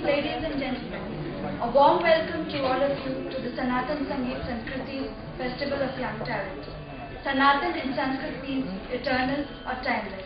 Ladies and gentlemen, a warm welcome to all of you to the Sanatan Sangeet Sanskriti Festival of Young Talent. Sanatan in Sanskrit means eternal or timeless.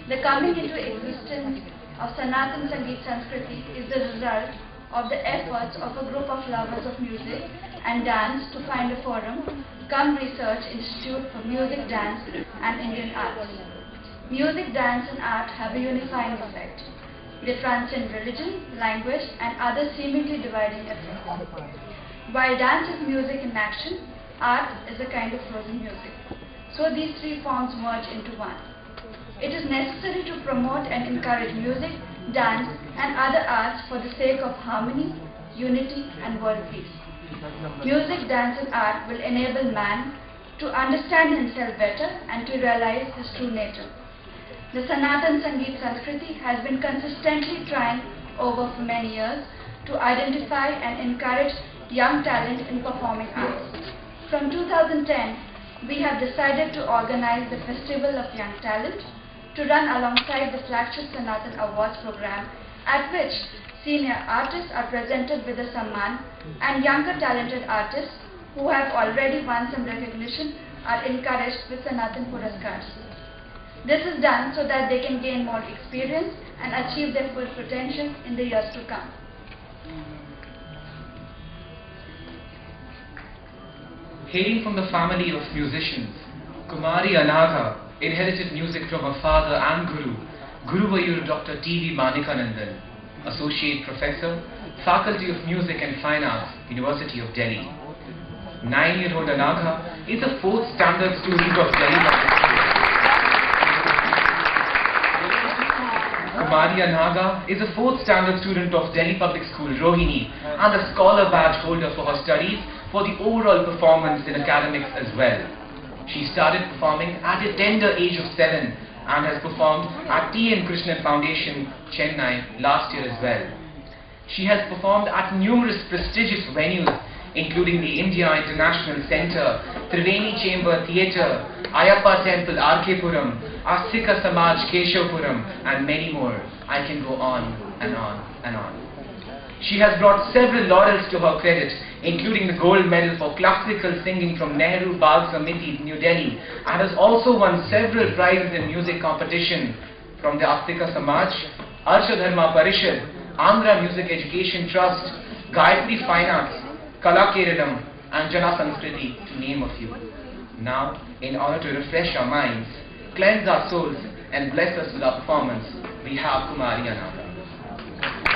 The coming into existence of Sanatan Sangeet Sanskriti is the result of the efforts of a group of lovers of music and dance to find a forum, cum research institute for music, dance and Indian arts. Music, dance and art have a unifying effect. They transcend religion, language and other seemingly dividing effects. While dance is music in action, art is a kind of frozen music. So these three forms merge into one. It is necessary to promote and encourage music, dance and other arts for the sake of harmony, unity and world peace. Music, dance and art will enable man to understand himself better and to realize his true nature. The Sanatan Sangeet Sanskriti has been consistently trying over for many years to identify and encourage young talent in performing arts. From 2010, we have decided to organize the Festival of Young Talent to run alongside the flagship Sanatan Awards program, at which senior artists are presented with a Samman and younger talented artists who have already won some recognition are encouraged with Sanatan Puraskars. This is done so that they can gain more experience and achieve their full potential in the years to come. Hailing from the family of musicians, Kumari Anagha inherited music from her father and Guru, Guruvayur Dr. T.V. Manikanandan, Associate Professor, Faculty of Music and Fine Arts, University of Delhi. 9-year-old Anagha is a 4th standard student of Delhi Public School. Kumari Anagha is a 4th standard student of Delhi Public School, Rohini, and a scholar badge holder for her studies for the overall performance in academics as well. She started performing at a tender age of 7 and has performed at T.N. Krishnan Foundation, Chennai last year as well. She has performed at numerous prestigious venues including the India International Centre, Triveni Chamber Theatre, Ayappa Temple R.K. Puram, Astika Samaj Keshavpuram and many more. I can go on and on and on. She has brought several laurels to her credit, including the gold medal for classical singing from Nehru Bal Samiti, New Delhi, and has also won several prizes in music competition from the Astika Samaj, Arsha Dharma Parishad, Andhra Music Education Trust, Gayatri Fine Arts, Kala Keradam and Jana Sanskriti, to name a few. Now, in order to refresh our minds, cleanse our souls and bless us with our performance, we have Kumari Anagha.